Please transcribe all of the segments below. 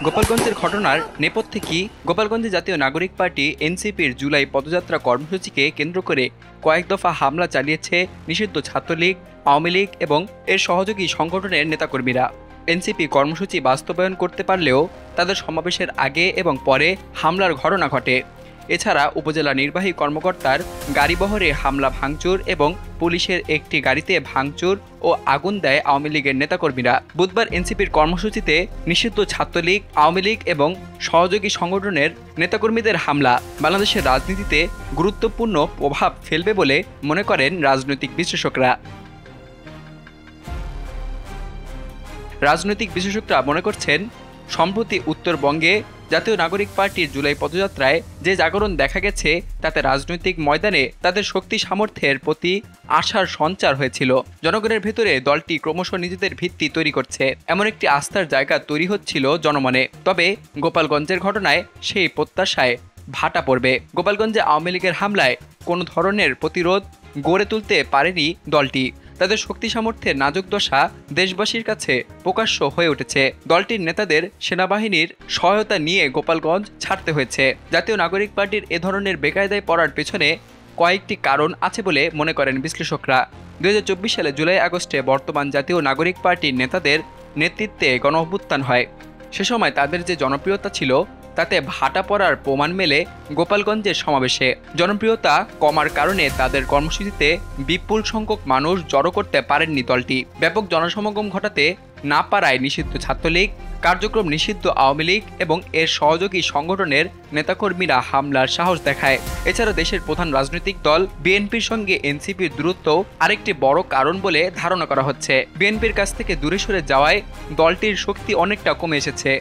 গোপালগঞ্জের ঘটনার নেপথ্যে কি? গোপালগঞ্জে জাতীয় নাগরিক পার্টি এনসিপির জুলাই পদযাত্রা কর্মসূচিকে কেন্দ্র করে কয়েক দফা হামলা চালিয়েছে নিষিদ্ধ ছাত্রলীগ, আওয়ামী লীগ এবং এর সহযোগী সংগঠনের নেতাকর্মীরা। এনসিপি কর্মসূচি বাস্তবায়ন করতে পারলেও তাদের সমাবেশের আগে এবং পরে হামলার ঘটনা ঘটে। এছাড়া উপজেলা নির্বাহী কর্মকর্তার গাড়িবহরে হামলা ভাঙচুর এবং পুলিশের একটি গাড়িতে ভাঙচুর ও আগুন দেয় আওয়ামী লীগের নেতাকর্মীরা। বুধবার এনসিপির কর্মসূচিতে নিষিদ্ধ ছাত্রলীগ, আওয়ামী লীগ এবং সহযোগী সংগঠনের নেতাকর্মীদের হামলা বাংলাদেশের রাজনীতিতে গুরুত্বপূর্ণ প্রভাব ফেলবে বলে মনে করেন রাজনৈতিক বিশ্লেষকরা মনে করছেন, সম্প্রতি উত্তরবঙ্গে জাতীয় নাগরিক পার্টির জুলাই পদযাত্রায় যে জাগরণ দেখা গেছে তাতে রাজনৈতিক ময়দানে তাদের শক্তি সামর্থ্যের প্রতি আশার সঞ্চার হয়েছিল। জনগণের ভেতরে দলটি ক্রমশ নিজেদের ভিত্তি তৈরি করছে, এমন একটি আস্থার জায়গা তৈরি হচ্ছিল জনমনে। তবে গোপালগঞ্জের ঘটনায় সেই প্রত্যাশায় ভাটা পড়বে। গোপালগঞ্জে আওয়ামী লীগের হামলায় কোনো ধরনের প্রতিরোধ গড়ে তুলতে পারেনি দলটি। তাদের শক্তি সামর্থ্যের নাজুক দশা দেশবাসীর কাছে প্রকাশ্য হয়ে উঠেছে। দলটির নেতাদের সেনাবাহিনীর সহায়তা নিয়ে গোপালগঞ্জ ছাড়তে হয়েছে। জাতীয় নাগরিক পার্টির এ ধরনের বেকায়দায় পড়ার পেছনে কয়েকটি কারণ আছে বলে মনে করেন বিশ্লেষকরা। 2024 সালে জুলাই আগস্টে বর্তমান জাতীয় নাগরিক পার্টির নেতাদের নেতৃত্বে গণঅভ্যুত্থান হয়। সে সময় তাদের যে জনপ্রিয়তা ছিল তাতে ভাটা পড়ার প্রমাণ মেলে গোপালগঞ্জের সমাবেশে। জনপ্রিয়তা কমার কারণে তাদের কর্মসূচিতে বিপুল সংখ্যক মানুষ জড়ো করতে পারেননি দলটি। ব্যাপক জনসমাগম ঘটাতে না পারায় নিষিদ্ধ ছাত্রলীগ, কার্যক্রম নিষিদ্ধ আওয়ামী লীগ এবং এর সহযোগী সংগঠনের নেতাকর্মীরা হামলার সাহস দেখায়। এছাড়া দেশের প্রধান রাজনৈতিক দল বিএনপির সঙ্গে এনসিপির দূরত্ব আরেকটি বড় কারণ বলে ধারণা করা হচ্ছে। বিএনপির কাছ থেকে দূরে সরে যাওয়ায় দলটির শক্তি অনেকটা কমে এসেছে।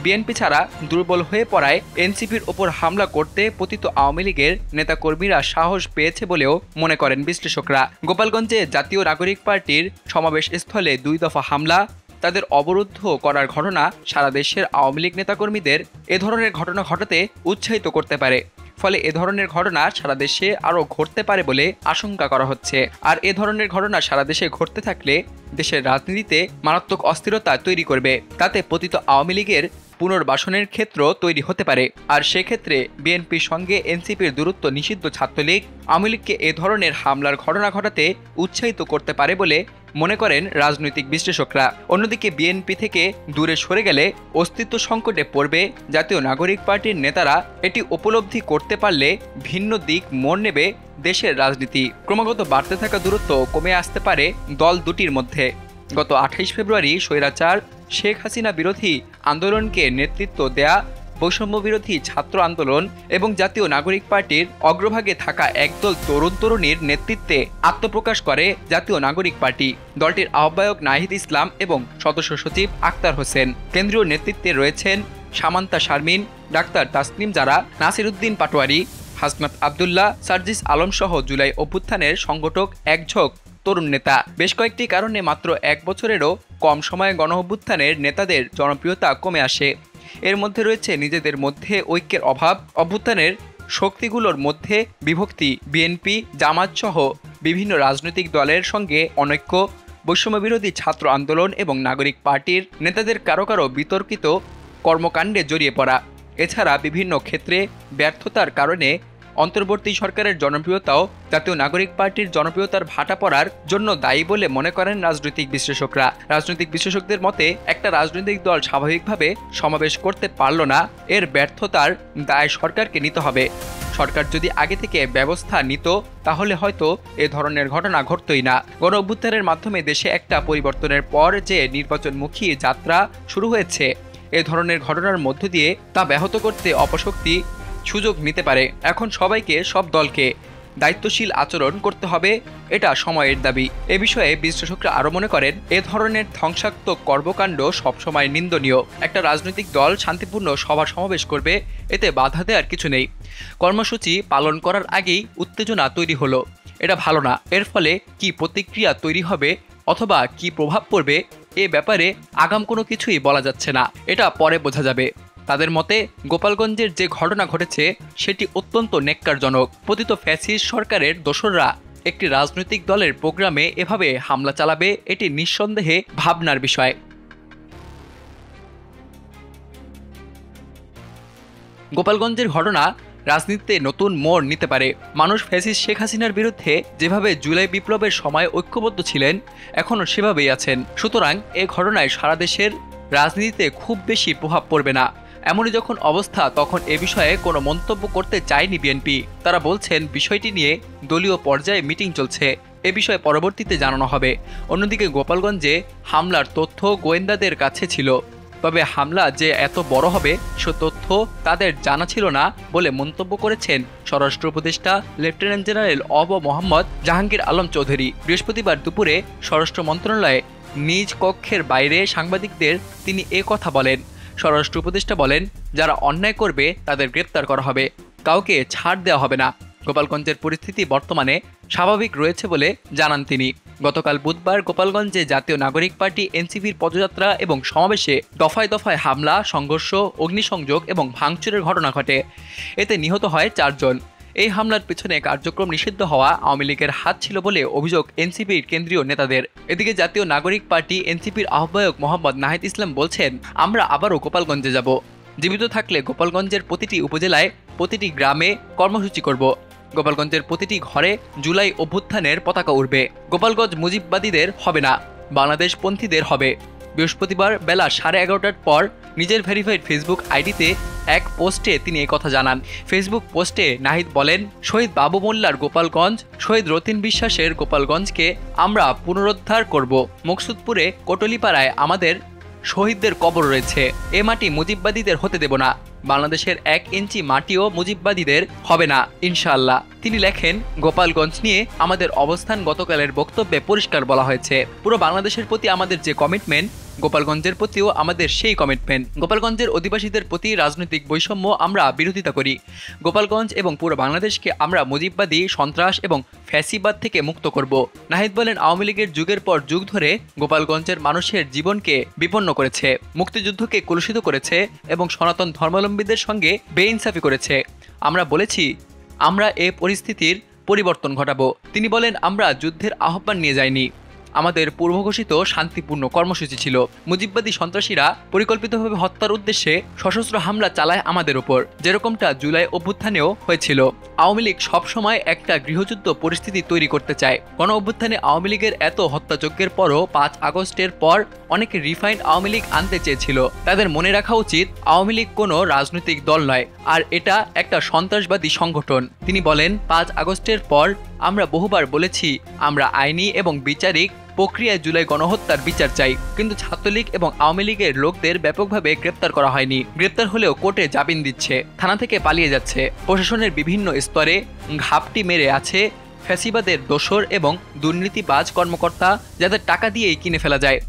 বিএনপি ছাড়া দুর্বল হয়ে পড়ায় এনসিপির ওপর হামলা করতে পতিত আওয়ামী লীগের নেতাকর্মীরা সাহস পেয়েছে বলেও মনে করেন বিশ্লেষকরা। গোপালগঞ্জে জাতীয় নাগরিক পার্টির সমাবেশ স্থলে 2 দফা হামলা, তাদের অবরুদ্ধ করার ঘটনা সারা দেশের আওয়ামী লীগ নেতাকর্মীদের এ ধরনের ঘটনা ঘটাতে উৎসাহিত করতে পারে। ফলে এ ধরনের ঘটনা সারা দেশে আরও ঘটতে পারে বলে আশঙ্কা করা হচ্ছে। আর এ ধরনের ঘটনা সারা দেশে ঘটতে থাকলে দেশের রাজনীতিতে মারাত্মক অস্থিরতা তৈরি করবে। তাতে পতিত আওয়ামী লীগের পুনর্বাসনের ক্ষেত্র তৈরি হতে পারে। আর সেক্ষেত্রে বিএনপির সঙ্গে এনসিপির দূরত্ব নিষিদ্ধ ছাত্রলীগ, আওয়ামী লীগকে এ ধরনের হামলার ঘটনা ঘটাতে উৎসাহিত করতে পারে বলে মনে করেন রাজনৈতিক বিশ্লেষকরা। অন্যদিকে বিএনপি থেকে দূরে সরে গেলে অস্তিত্ব সংকটে পড়বে জাতীয় নাগরিক পার্টির নেতারা। এটি উপলব্ধি করতে পারলে ভিন্ন দিক মোড় নেবে দেশের রাজনীতি। ক্রমাগত বাড়তে থাকা দূরত্ব কমে আসতে পারে দল দুটির মধ্যে। গত 28 ফেব্রুয়ারি স্বৈরাচার শেখ হাসিনা বিরোধী আন্দোলনকে নেতৃত্ব দেয়া বৈষম্য বিরোধী ছাত্র আন্দোলন এবং জাতীয় নাগরিক পার্টির অগ্রভাগে থাকা একদল তরুণ তরুণীর নেতৃত্বে আত্মপ্রকাশ করে জাতীয় নাগরিক পার্টি। দলটির আহ্বায়ক নাহিদ ইসলাম এবং সদস্য সচিব আক্তার হোসেন। কেন্দ্রীয় নেতৃত্বে রয়েছেন সামান্তা শারমিন, ডাক্তার তাসনিম জারা, নাসির উদ্দিন পাটোয়ারি, হাসনাত আবদুল্লাহ, সার্জিস আলম সহ জুলাই অভ্যুত্থানের সংগঠক একঝোঁক তরুণ নেতা। বেশ কয়েকটি কারণে মাত্র 1 বছরেরও কম সময়ে গণঅভ্যুত্থানের নেতাদের জনপ্রিয়তা কমে আসে। এর মধ্যে রয়েছে নিজেদের মধ্যে ঐক্যের অভাব, অভ্যুত্থানের শক্তিগুলোর মধ্যে বিভক্তি, বিএনপি, জামাত সহ বিভিন্ন রাজনৈতিক দলের সঙ্গে অনৈক্য, বৈষম্যবিরোধী ছাত্র আন্দোলন এবং নাগরিক পার্টির নেতাদের কারো কারো বিতর্কিত কর্মকাণ্ডে জড়িয়ে পড়া। এছাড়া বিভিন্ন ক্ষেত্রে ব্যর্থতার কারণে অন্তর্বর্তী সরকারের জনপ্রিয়তাও জাতীয় নাগরিক পার্টির জনপ্রিয়তার ভাটা পড়ার জন্য দায়ী বলে মনে করেন রাজনৈতিক বিশ্লেষকরা। রাজনৈতিক বিশ্লেষকদের মতে একটা রাজনৈতিক দল স্বাভাবিকভাবে সমাবেশ করতে পারল না, এর ব্যর্থতার দায় সরকারকে নিতে হবে। সরকার যদি আগে থেকে ব্যবস্থা নিত তাহলে হয়তো এ ধরনের ঘটনা ঘটতই না। গণঅভ্যুত্থানের মাধ্যমে দেশে একটা পরিবর্তনের পর যে নির্বাচনমুখী যাত্রা শুরু হয়েছে, এ ধরনের ঘটনার মধ্য দিয়ে তা ব্যাহত করতে অপশক্তি সুযোগ নিতে পারে। এখন সবাইকে, সব দলকে দায়িত্বশীল আচরণ করতে হবে, এটা সময়ের দাবি। এ বিষয়ে বিশ্লেষকরা আরও মনে করেন, এ ধরনের ধ্বংসাত্মক কর্মকাণ্ড সবসময় নিন্দনীয়। একটা রাজনৈতিক দল শান্তিপূর্ণ সভা সমাবেশ করবে, এতে বাধা দেওয়ার কিছু নেই। কর্মসূচি পালন করার আগেই উত্তেজনা তৈরি হলো, এটা ভালো না। এর ফলে কি প্রতিক্রিয়া তৈরি হবে অথবা কি প্রভাব পড়বে এ ব্যাপারে আগাম কোনো কিছুই বলা যাচ্ছে না, এটা পরে বোঝা যাবে। তাদের মতে গোপালগঞ্জের যে ঘটনা ঘটেছে সেটি অত্যন্ত ন্যাক্কারজনক। পতিত ফ্যাসিস্ট সরকারের দোসররা একটি রাজনৈতিক দলের প্রোগ্রামে এভাবে হামলা চালাবে, এটি নিঃসন্দেহে ভাবনার বিষয়। গোপালগঞ্জের ঘটনা রাজনীতিতে নতুন মোড় নিতে পারে। মানুষ ফ্যাসিস্ট শেখ হাসিনার বিরুদ্ধে যেভাবে জুলাই বিপ্লবের সময় ঐক্যবদ্ধ ছিলেন, এখনও সেভাবেই আছেন। সুতরাং এ ঘটনায় সারা দেশের রাজনীতিতে খুব বেশি প্রভাব পড়বে না। এমনই যখন অবস্থা, তখন এ বিষয়ে কোনো মন্তব্য করতে চায়নি বিএনপি। তারা বলছেন বিষয়টি নিয়ে দলীয় পর্যায়ে মিটিং চলছে, এ বিষয়ে পরবর্তীতে জানানো হবে। অন্যদিকে গোপালগঞ্জে হামলার তথ্য গোয়েন্দাদের কাছে ছিল, তবে হামলা যে এত বড় হবে সে তথ্য তাদের জানা ছিল না বলে মন্তব্য করেছেন স্বরাষ্ট্র উপদেষ্টা lieutenant general of Mohammad Jahangir Alam Chowdhury. বৃহস্পতিবার দুপুরে স্বরাষ্ট্র মন্ত্রণালয়ে নিজ কক্ষের বাইরে সাংবাদিকদের তিনি এ কথা বলেন। স্বরাষ্ট্র উপদেষ্টা বলেন, যারা অন্যায় করবে তাদের গ্রেপ্তার করা হবে, কাউকে ছাড় দেওয়া হবে না। গোপালগঞ্জের পরিস্থিতি বর্তমানে স্বাভাবিক রয়েছে বলে জানান তিনি। গতকাল বুধবার গোপালগঞ্জে জাতীয় নাগরিক পার্টি এনসিপির পদযাত্রা এবং সমাবেশে দফায় দফায় হামলা, সংঘর্ষ, অগ্নিসংযোগ এবং ভাঙচুরের ঘটনা ঘটে। এতে নিহত হয় 4 জন। এই হামলার পিছনে কার্যক্রম নিষিদ্ধ হওয়া আওয়ামী লীগের হাত ছিল বলে অভিযোগ এনসিপির কেন্দ্রীয় নেতাদের। এদিকে জাতীয় নাগরিক পার্টি এনসিপির আহ্বায়ক মোহাম্মদ নাহিদ ইসলাম বলছেন, আমরা আবারও গোপালগঞ্জে যাব। জীবিত থাকলে গোপালগঞ্জের প্রতিটি উপজেলায়, প্রতিটি গ্রামে কর্মসূচি করব। গোপালগঞ্জের প্রতিটি ঘরে জুলাই অভ্যুত্থানের পতাকা উড়বে। গোপালগঞ্জ মুজিববাদীদের হবে না, বাংলাদেশপন্থীদের হবে। বৃহস্পতিবার বেলা 11:30টার পর নিজের ভেরিফাইড ফেসবুক আইডিতে এক পোস্টে তিনি একথা জানান। ফেসবুক পোস্টে নাহিদ বলেন, শহীদ বাবু মোল্লার গোপালগঞ্জ, শহীদ রতিন বিশ্বাসের গোপালগঞ্জকে আমরা পুনরুদ্ধার করব। মকসুদপুরে কোটলিপাড়ায় আমাদের শহীদদের কবর রয়েছে। এ মাটি মুজিববাদীদের হতে দেব না। বাংলাদেশের 1 ইঞ্চি মাটিও মুজিববাদীদের হবে না ইনশাআল্লাহ। তিনি লেখেন, গোপালগঞ্জ নিয়ে আমাদের অবস্থান গতকালের বক্তব্যে পরিষ্কার বলা হয়েছে। পুরো বাংলাদেশের প্রতি আমাদের যে কমিটমেন্ট, গোপালগঞ্জের প্রতিও আমাদের সেই কমিটমেন্ট। গোপালগঞ্জের অধিবাসীদের প্রতি রাজনৈতিক বৈষম্য আমরা বিরোধিতা করি। গোপালগঞ্জ এবং পুরো বাংলাদেশকে আমরা মুজিববাদী, সন্ত্রাস এবং ফ্যাসিবাদ থেকে মুক্ত করব। নাহিদ বলেন, আওয়ামী লীগের যুগের পর যুগ ধরে গোপালগঞ্জের মানুষের জীবনকে বিপন্ন করেছে, মুক্তিযুদ্ধকে কলুষিত করেছে এবং সনাতন ধর্মাবলম্বীদের সঙ্গে বেইনসাফি করেছে। আমরা বলেছি আমরা এ পরিস্থিতির পরিবর্তন ঘটাবো। তিনি বলেন, আমরা যুদ্ধের আহ্বান নিয়ে যাইনি, আমাদের পূর্বঘোষিত শান্তিপূর্ণ কর্মসূচি ছিল। মুজিববাদী সন্ত্রাসীরা পরিকল্পিতভাবে হত্যার উদ্দেশ্যে সশস্ত্র হামলা চালায় আমাদের উপর, যেরকমটা জুলাই অভ্যুত্থানেও হয়েছিল। আওয়ামী লীগ সবসময় একটা গৃহযুদ্ধ পরিস্থিতি তৈরি করতে চায়। গণ অভ্যুত্থানে আওয়ামী লীগের এত হত্যাযজ্ঞের পরও 5 আগস্টের পর অনেকে রিফাইন্ড আওয়ামী লীগ আনতে চেয়েছিল। তাদের মনে রাখা উচিত, আওয়ামী লীগ কোনো রাজনৈতিক দল নয়, আর এটা একটা সন্ত্রাসবাদী সংগঠন। তিনি বলেন, 5 আগস্টের পর আমরা বহুবার বলেছি আমরা আইনি এবং বিচারিক প্রক্রিয়ায় জুলাই গণহত্যার বিচার চাই, কিন্তু ছাত্রলীগ এবং আওয়ামী লীগের লোকদের ব্যাপকভাবে গ্রেপ্তার করা হয়নি। গ্রেপ্তার হলেও কোর্টে জামিন দিচ্ছে, থানা থেকে পালিয়ে যাচ্ছে। প্রশাসনের বিভিন্ন স্তরে ঘাপটি মেরে আছে ফ্যাসিবাদের দোসর এবং দুর্নীতিবাজ কর্মকর্তা, যাদের টাকা দিয়েই কিনে ফেলা যায়।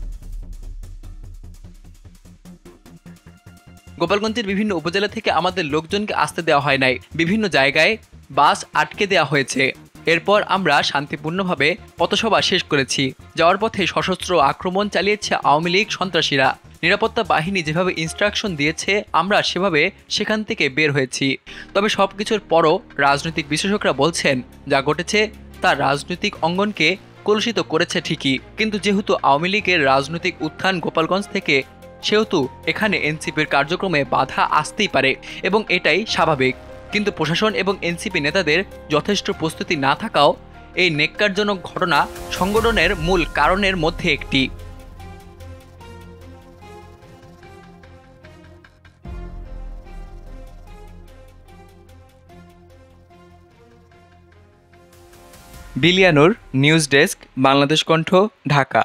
গোপালগঞ্জের বিভিন্ন উপজেলা থেকে আমাদের লোকজনকে আসতে দেওয়া হয় নাই, বিভিন্ন জায়গায় বাস আটকে দেওয়া হয়েছে। এরপর আমরা শান্তিপূর্ণভাবে পথসভা শেষ করেছি। যাওয়ার পথে সশস্ত্র আক্রমণ চালিয়েছে আওয়ামী লীগ সন্ত্রাসীরা। নিরাপত্তা বাহিনী যেভাবে ইনস্ট্রাকশন দিয়েছে আমরা সেভাবে সেখান থেকে বের হয়েছি। তবে সবকিছুর পরও রাজনৈতিক বিশ্লেষকরা বলছেন, যা ঘটেছে তা রাজনৈতিক অঙ্গনকে কলুষিত করেছে ঠিকই, কিন্তু যেহেতু আওয়ামী লীগের রাজনৈতিক উত্থান গোপালগঞ্জ থেকে, সেহেতু এখানে এনসিপির কার্যক্রমে বাধা আসতেই পারে এবং এটাই স্বাভাবিক। কিন্তু প্রশাসন এবং এনসিপি নেতাদের যথেষ্ট প্রস্তুতি না থাকাও এই নেক্কারজনক ঘটনা সংগঠনের মূল কারণের মধ্যে একটি। বিলিয়ানুর, নিউজ ডেস্ক, বাংলাদেশ কণ্ঠ, ঢাকা।